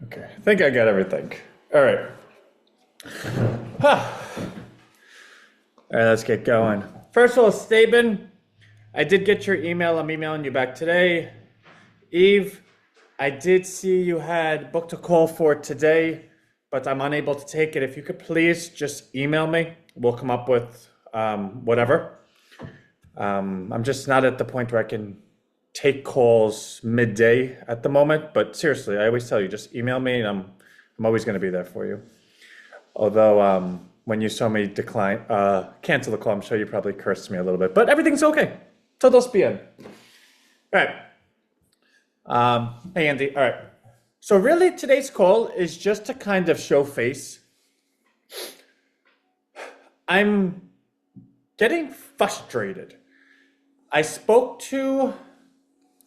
Okay, I think I got everything. All right. All right, let's get going. First of all, Staben, I did get your email. I'm emailing you back today. Eve, I did see you had booked a call for today, but I'm unable to take it. If you could please just email me, we'll come up with whatever. I'm just not at the point where I can take calls midday at the moment, but seriously, I always tell you, just email me and I'm always going to be there for you. Although when you saw me cancel the call, I'm sure you probably cursed me a little bit, but everything's okay. Todos bien. All right. Hey, Andy. All right. So really today's call is just to kind of show face. I'm getting frustrated. I spoke to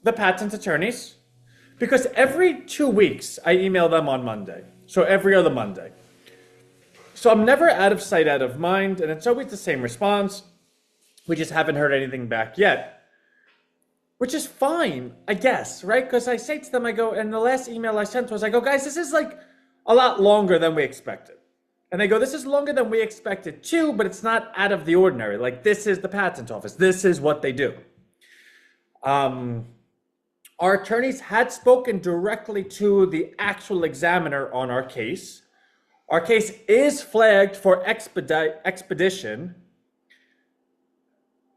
the patent attorneys because every 2 weeks I email them on Monday. So every other Monday. So I'm never out of sight, out of mind, and it's always the same response. We just haven't heard anything back yet, which is fine, I guess, right? Because I say to them, I go, and the last email I sent was, I go, guys, this is like a lot longer than we expected. And they go, this is longer than we expected too, but it's not out of the ordinary. Like, this is the patent office. This is what they do. Our attorneys had spoken directly to the actual examiner on our case. Our case is flagged for expedition.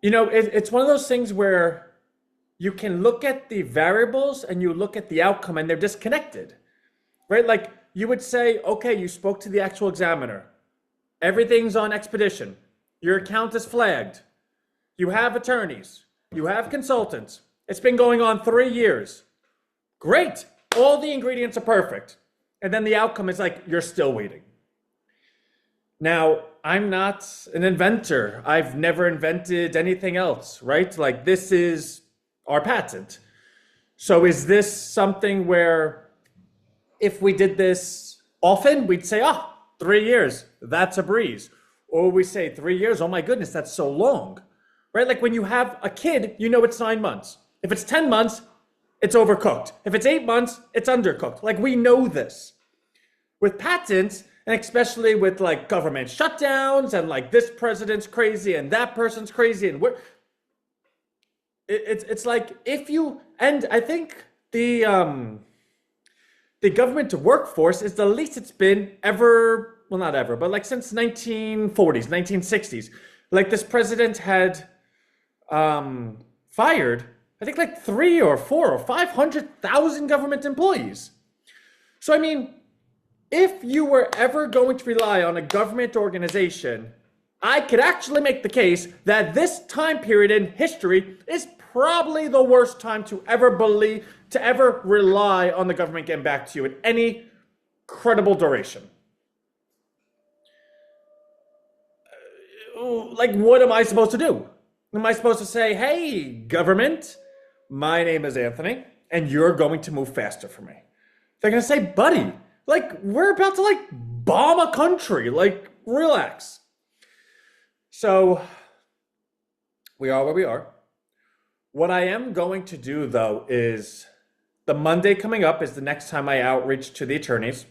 You know, it's one of those things where you can look at the variables and you look at the outcome and they're disconnected, right? Like you would say, okay, you spoke to the actual examiner. Everything's on expedition. Your account is flagged. You have attorneys. You have consultants. It's been going on 3 years. Great. All the ingredients are perfect. And then the outcome is like, you're still waiting. Now, I'm not an inventor. I've never invented anything else, right? Like this is our patent. So is this something where if we did this often, we'd say, 3 years, that's a breeze. Or we say 3 years, oh my goodness, that's so long, right? Like when you have a kid, you know it's 9 months. If it's 10 months, it's overcooked. If it's 8 months, it's undercooked. Like we know this. With patents, and especially with like government shutdowns and like this president's crazy and that person's crazy and it's like if you, and I think the government workforce is the least it's been ever, well not ever, but like since 1940s, 1960s. Like this president had fired, I think like 3 or 4 or 500,000 government employees. So I mean, if you were ever going to rely on a government organization, I could actually make the case that this time period in history is probably the worst time to ever rely on the government getting back to you in any credible duration. Like, what am I supposed to do? Am I supposed to say, hey, government, my name is Anthony, and you're going to move faster for me? They're going to say, buddy, like, we're about to, like, bomb a country. Like, relax. So, we are where we are. What I am going to do, though, is the Monday coming up is the next time I outreach to the attorneys,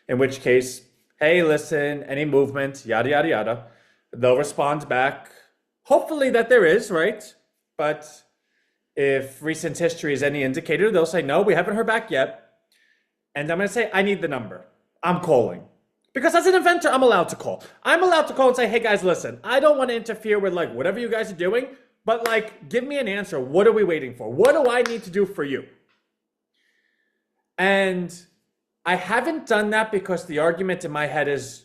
in which case, hey, listen, any movement, yada, yada, yada. They'll respond back, hopefully that there is, right? But if recent history is any indicator, they'll say, no, we haven't heard back yet. And I'm going to say, I need the number. I'm calling. Because as an inventor, I'm allowed to call. I'm allowed to call and say, hey guys, listen, I don't want to interfere with like whatever you guys are doing, but like, give me an answer. What are we waiting for? What do I need to do for you? And I haven't done that because the argument in my head is,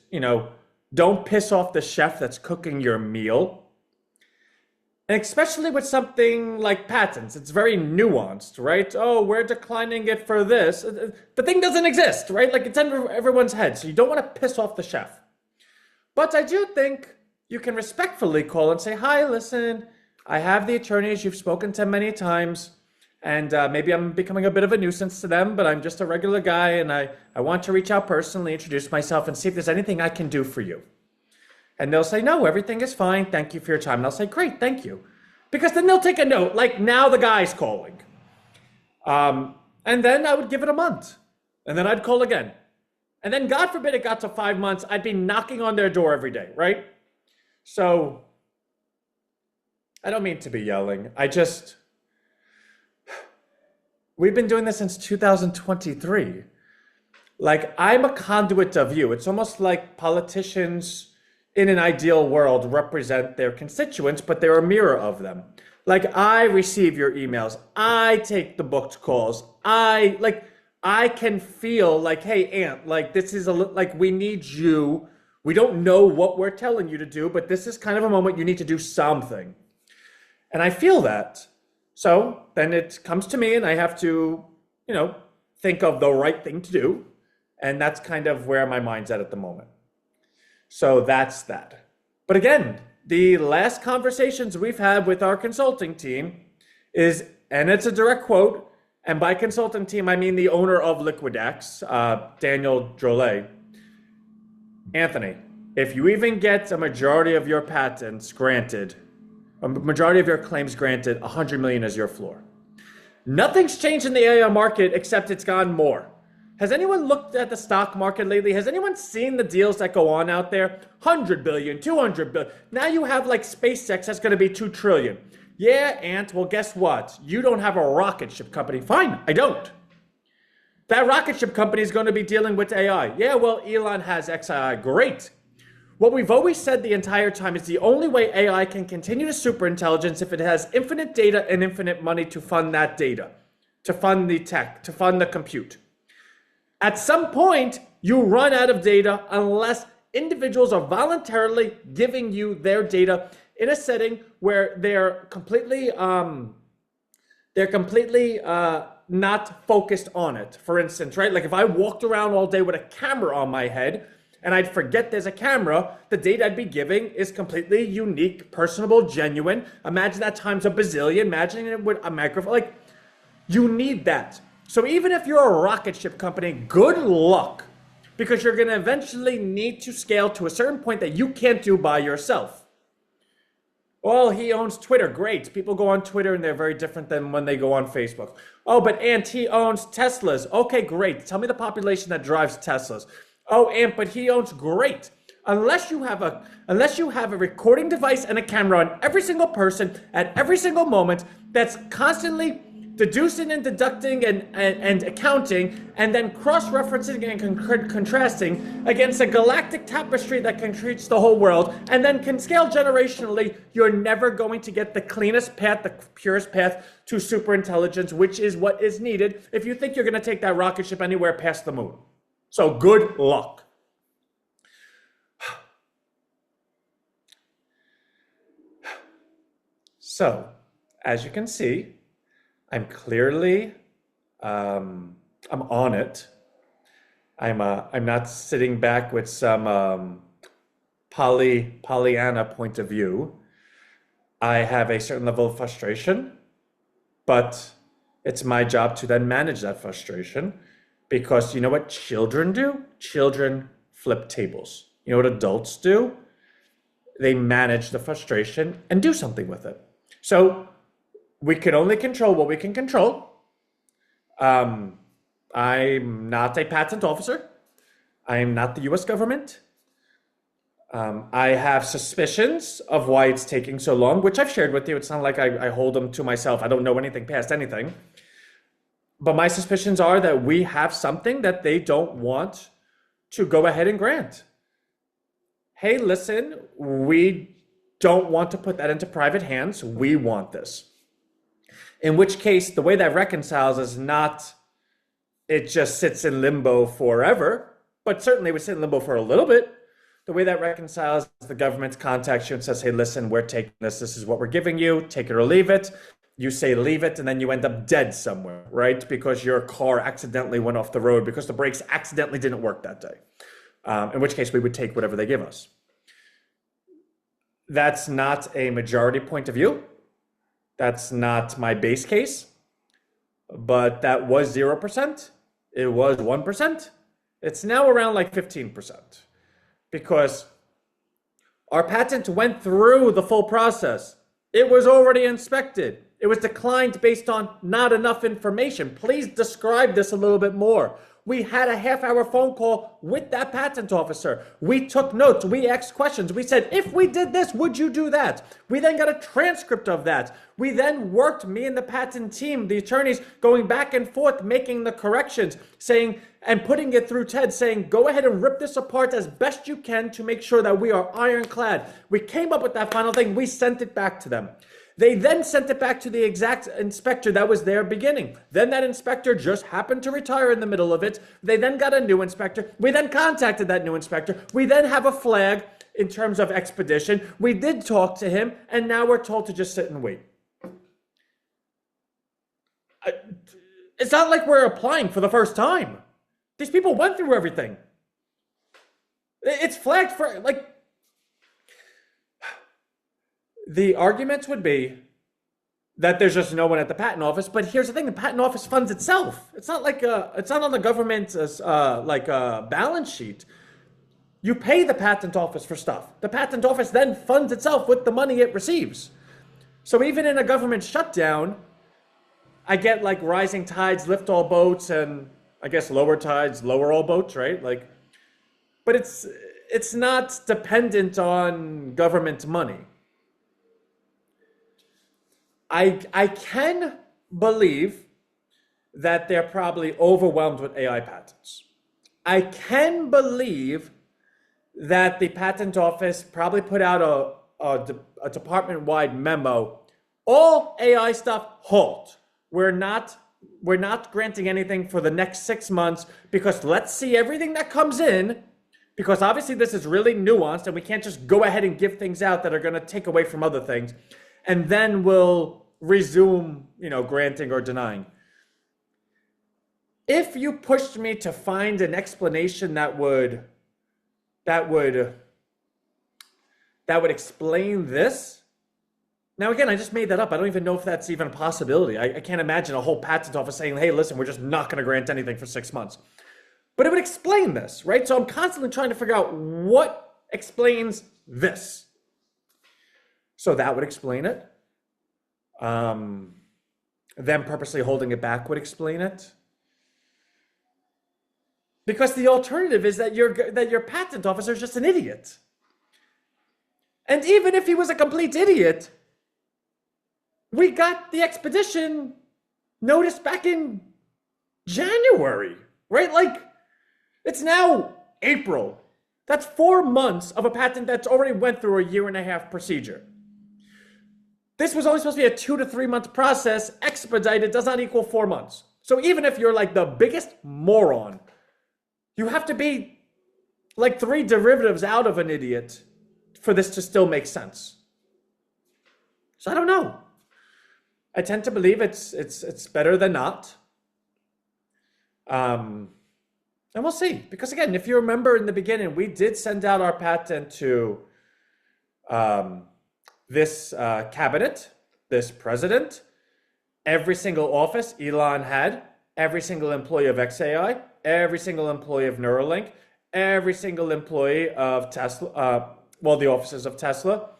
don't piss off the chef that's cooking your meal. And especially with something like patents, it's very nuanced, right? Oh, we're declining it for this. The thing doesn't exist, right? Like it's under everyone's head, so you don't want to piss off the chef. But I do think you can respectfully call and say, hi, listen, I have the attorneys, you've spoken to many times, and maybe I'm becoming a bit of a nuisance to them, but I'm just a regular guy, and I want to reach out personally, introduce myself, and see if there's anything I can do for you. And they'll say, no, everything is fine. Thank you for your time. And I'll say, great, thank you. Because then they'll take a note, like now the guy's calling. And then I would give it a month. And then I'd call again. And then God forbid it got to 5 months, I'd be knocking on their door every day, right? So I don't mean to be yelling. We've been doing this since 2023. Like, I'm a conduit of you. It's almost like politicians in an ideal world represent their constituents, but they're a mirror of them. Like, I receive your emails. I take the booked calls. I can feel like, hey, Ant, like, this is like, we need you. We don't know what we're telling you to do, but this is kind of a moment you need to do something. And I feel that. So then it comes to me and I have to, think of the right thing to do. And that's kind of where my mind's at the moment. So that's that. But again, the last conversations we've had with our consulting team is, and it's a direct quote, and by consulting team, I mean the owner of Liquidex, Daniel Drolet. Anthony, if you even get a majority of your patents granted, a majority of your claims granted, 100 million is your floor. Nothing's changed in the AI market except it's gone more. Has anyone looked at the stock market lately? Has anyone seen the deals that go on out there? 100 billion, 200 billion. Now you have like SpaceX that's going to be 2 trillion. Yeah, Ant, well, guess what? You don't have a rocket ship company. Fine, I don't. That rocket ship company is going to be dealing with AI. Yeah, well, Elon has XAI. Great. What we've always said the entire time is the only way AI can continue to superintelligence if it has infinite data and infinite money to fund that data, to fund the tech, to fund the compute. At some point, you run out of data unless individuals are voluntarily giving you their data in a setting where they're completely not focused on it. For instance, right? Like if I walked around all day with a camera on my head and I'd forget there's a camera, the data I'd be giving is completely unique, personable, genuine. Imagine that times a bazillion. Imagine it with a microphone. Like, you need that. So even if you're a rocket ship company, good luck, because you're going to eventually need to scale to a certain point that you can't do by yourself. Well, he owns Twitter. Great. People go on Twitter and they're very different than when they go on Facebook. Oh, but Ant, he owns Teslas. Okay, great. Tell me the population that drives Teslas. Oh, Ant, but he owns great. Unless you have a recording device and a camera on every single person at every single moment that's constantly deducing and deducting and accounting and then cross-referencing and contrasting against a galactic tapestry that can reach the whole world and then can scale generationally, you're never going to get the cleanest path, the purest path to superintelligence, which is what is needed if you think you're going to take that rocket ship anywhere past the moon. So good luck. So, as you can see, I'm clearly, I'm on it. I'm not sitting back with some Pollyanna point of view. I have a certain level of frustration, but it's my job to then manage that frustration, because you know what children do? Children flip tables. You know what adults do? They manage the frustration and do something with it. So we can only control what we can control. I'm not a patent officer. I am not the US government. I have suspicions of why it's taking so long, which I've shared with you. It's not like I hold them to myself. I don't know anything past anything. But my suspicions are that we have something that they don't want to go ahead and grant. Hey, listen, we don't want to put that into private hands. We want this. In which case, the way that reconciles is not, it just sits in limbo forever, but certainly we sit in limbo for a little bit. The way that reconciles is the government contacts you and says, hey, listen, we're taking this. This is what we're giving you. Take it or leave it. You say leave it, and then you end up dead somewhere, right? Because your car accidentally went off the road because the brakes accidentally didn't work that day. In which case we would take whatever they give us. That's not a majority point of view. That's not my base case, but that was 0%. It was 1%. It's now around like 15%, because our patent went through the full process. It was already inspected. It was declined based on not enough information. Please describe this a little bit more. We had a half-hour phone call with that patent officer. We took notes. We asked questions. We said, if we did this, would you do that? We then got a transcript of that. We then worked, me and the patent team, the attorneys, going back and forth, making the corrections, saying, and putting it through Ted, saying, go ahead and rip this apart as best you can to make sure that we are ironclad. We came up with that final thing. We sent it back to them. They then sent it back to the exact inspector that was there beginning. Then that inspector just happened to retire in the middle of it. They then got a new inspector. We then contacted that new inspector. We then have a flag in terms of expedition. We did talk to him, and now we're told to just sit and wait. It's not like we're applying for the first time. These people went through everything. It's flagged for, like, the arguments would be that there's just no one at the patent office. But here's the thing: the patent office funds itself. It's not like it's not on the government's balance sheet. You pay the patent office for stuff. The patent office then funds itself with the money it receives. So even in a government shutdown, I get like rising tides lift all boats, and I guess lower tides lower all boats, right? Like, but it's not dependent on government money. I can believe that they're probably overwhelmed with AI patents. I can believe that the patent office probably put out a department-wide memo. All AI stuff, halt. We're not granting anything for the next 6 months because let's see everything that comes in, because obviously this is really nuanced and we can't just go ahead and give things out that are going to take away from other things. And then we'll resume, granting or denying. If you pushed me to find an explanation that would explain this. Now, again, I just made that up. I don't even know if that's even a possibility. I can't imagine a whole patent office saying, hey, listen, we're just not going to grant anything for 6 months. But it would explain this, right? So I'm constantly trying to figure out what explains this. So that would explain it. Them purposely holding it back would explain it. Because the alternative is that your patent officer is just an idiot. And even if he was a complete idiot, we got the expedition notice back in January, right? Like, it's now April. That's 4 months of a patent that's already went through a 1.5-year procedure. This was only supposed to be a 2 to 3 month process. Expedited does not equal 4 months. So even if you're like the biggest moron, you have to be like 3 derivatives out of an idiot for this to still make sense. So I don't know. I tend to believe it's better than not. And we'll see. Because again, if you remember in the beginning, we did send out our patent to this cabinet, this president, every single office Elon had, every single employee of XAI, every single employee of Neuralink, every single employee of Tesla, the offices of Tesla.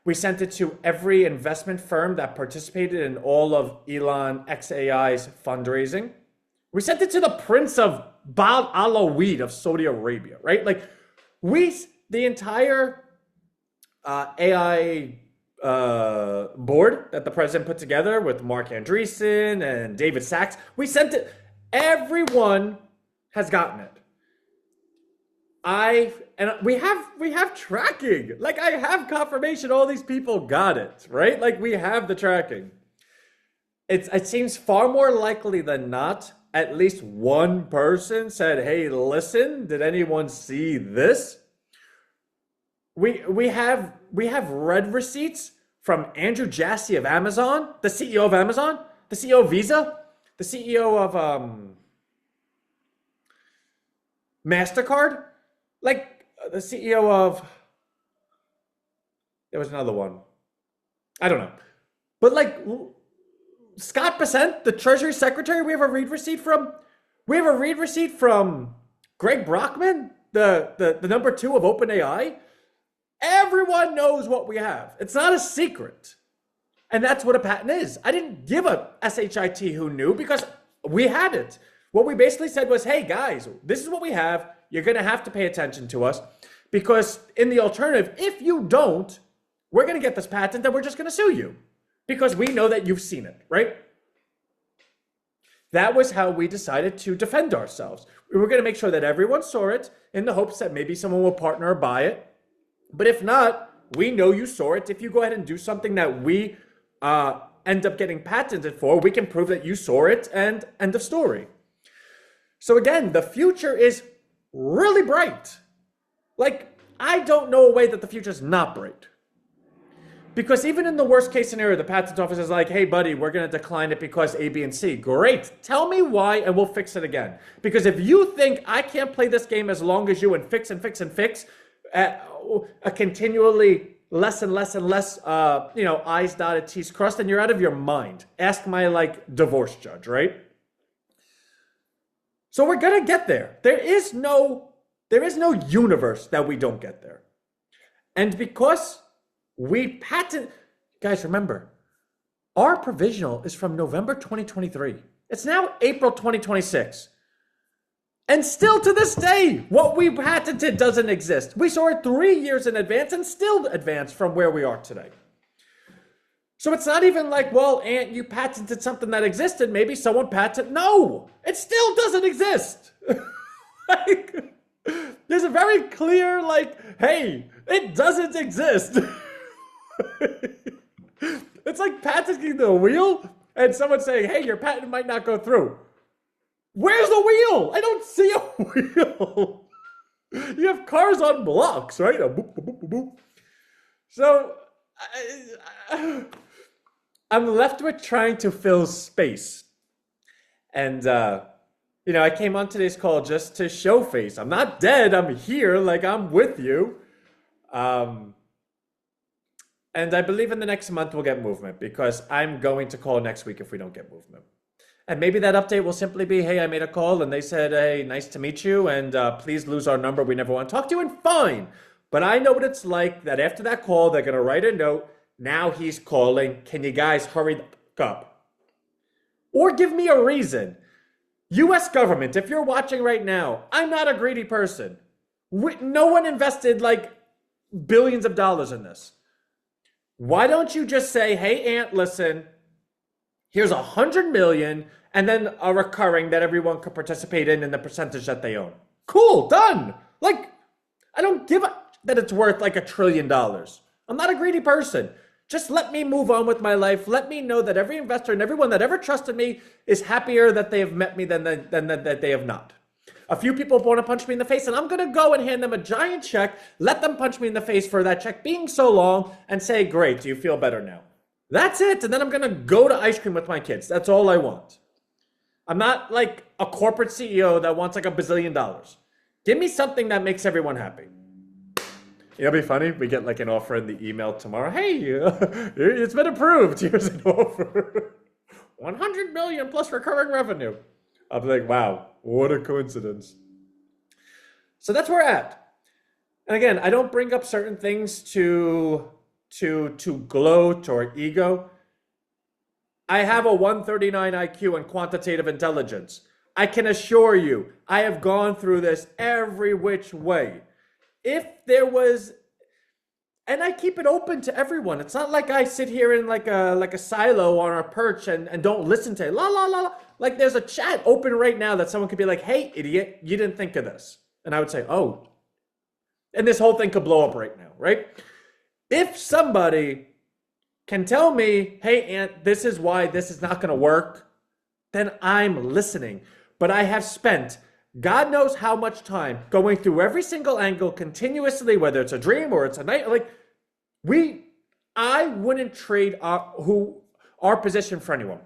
We sent it to every investment firm that participated in all of Elon XAI's fundraising. We sent it to the Prince of Bal Alawid of Saudi Arabia, right? Like, the entire AI board that the president put together with Mark Andreessen and David Sachs, we sent it. Everyone has gotten it. We have tracking. Like, I have confirmation all these people got it, right? Like, we have the tracking. It seems far more likely than not, at least one person said, hey, listen, did anyone see this? We have read receipts from Andrew Jassy of Amazon, the CEO of Amazon, the CEO of Visa, the CEO of MasterCard, like the CEO of, there was another one. I don't know. But like Scott Bessent, the Treasury Secretary, we have a read receipt from. We have a read receipt from Greg Brockman, the number 2 of OpenAI. Everyone knows what we have. It's not a secret. And that's what a patent is. I didn't give a SHIT who knew because we had it. What we basically said was, hey guys, this is what we have. You're going to have to pay attention to us because in the alternative, if you don't, we're going to get this patent and we're just going to sue you because we know that you've seen it, right? That was how we decided to defend ourselves. We were going to make sure that everyone saw it in the hopes that maybe someone will partner or buy it. But if not, we know you saw it. If you go ahead and do something that we end up getting patented for, we can prove that you saw it and end of story. So again, the future is really bright. Like, I don't know a way that the future is not bright. Because even in the worst case scenario, the patent office is like, hey, buddy, we're going to decline it because A, B, and C. Great. Tell me why and we'll fix it again. Because if you think I can't play this game as long as you and fix a continually less and less and less, I's dotted, T's crossed, then you're out of your mind. Ask my, divorce judge, right? So we're going to get there. There is no universe that we don't get there. And because guys, remember, our provisional is from November 2023. It's now April 2026. And still to this day, what we patented doesn't exist. We saw it 3 years in advance and still advanced from where we are today. So it's not even like, well, Ant, you patented something that existed. Maybe someone patented. No, it still doesn't exist. There's a very clear, hey, it doesn't exist. It's like patenting the wheel and someone saying, hey, your patent might not go through. Where's the wheel? I don't see a wheel. You have cars on blocks, right? Boop, boop, boop, boop. So I'm left with trying to fill space. And, I came on today's call just to show face. I'm not dead. I'm here. I'm with you. And I believe in the next month we'll get movement because I'm going to call next week if we don't get movement. And maybe that update will simply be, hey, I made a call and they said, hey, nice to meet you. And please lose our number. We never want to talk to you. And fine. But I know what it's like that after that call, they're going to write a note. Now he's calling. Can you guys hurry up? Or give me a reason. U.S. government, if you're watching right now, I'm not a greedy person. No one invested billions of dollars in this. Why don't you just say, hey, Ant, listen, here's $100 million and then a recurring that everyone could participate in the percentage that they own. Cool, done. I don't give a that it's worth $1 trillion. I'm not a greedy person. Just let me move on with my life. Let me know that every investor and everyone that ever trusted me is happier that they have met me than that they have not. A few people want to punch me in the face, and I'm going to go and hand them a giant check, let them punch me in the face for that check being so long, and say, great, do you feel better now? That's it. And then I'm going to go to ice cream with my kids. That's all I want. I'm not like a corporate CEO that wants $1 bazillion. Give me something that makes everyone happy. It'll be funny. We get an offer in the email tomorrow. Hey, it's been approved. Here's an offer. 100 million plus recurring revenue. I'll be like, wow, what a coincidence. So that's where we're at. And again, I don't bring up certain things to gloat or ego. I have a 139 IQ and quantitative intelligence. I can assure you, I have gone through this every which way. If there was, and I keep it open to everyone. It's not like I sit here in like a silo on our perch and don't listen to it. La la la la. Like there's a chat open right now that someone could be like, "Hey, idiot, you didn't think of this," and I would say, "Oh," and this whole thing could blow up right now, right? If somebody can tell me, "Hey, Ant, this is why this is not going to work," then I'm listening. But I have spent God knows how much time going through every single angle continuously, whether it's a dream or it's a night. I wouldn't trade our position for anyone.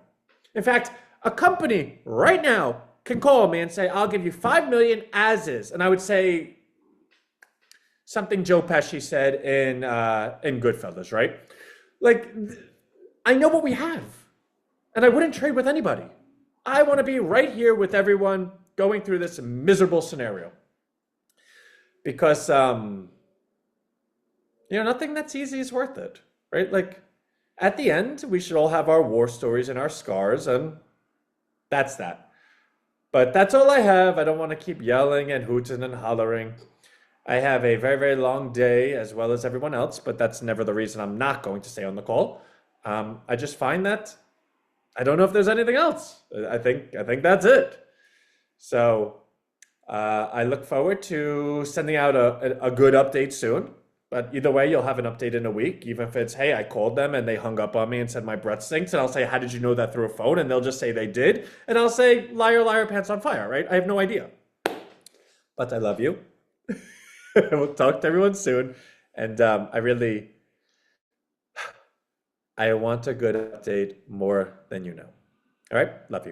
In fact, a company right now can call me and say, "I'll give you $5 million as is," and I would say something Joe Pesci said in Goodfellas, right? Like, I know what we have, and I wouldn't trade with anybody. I want to be right here with everyone going through this miserable scenario. Because, nothing that's easy is worth it, right? Like, at the end, we should all have our war stories and our scars, and that's that. But that's all I have. I don't want to keep yelling and hooting and hollering. I have a very, very long day as well as everyone else, but that's never the reason I'm not going to stay on the call. I just find that I don't know if there's anything else. I think that's it. So I look forward to sending out a good update soon. But either way, you'll have an update in a week. Even if it's, hey, I called them and they hung up on me and said my breath stinks, and I'll say, how did you know that through a phone? And they'll just say they did, and I'll say, liar, liar, pants on fire, right? I have no idea. But I love you. We'll talk to everyone soon, and I want a good update more than you know. All right, love you.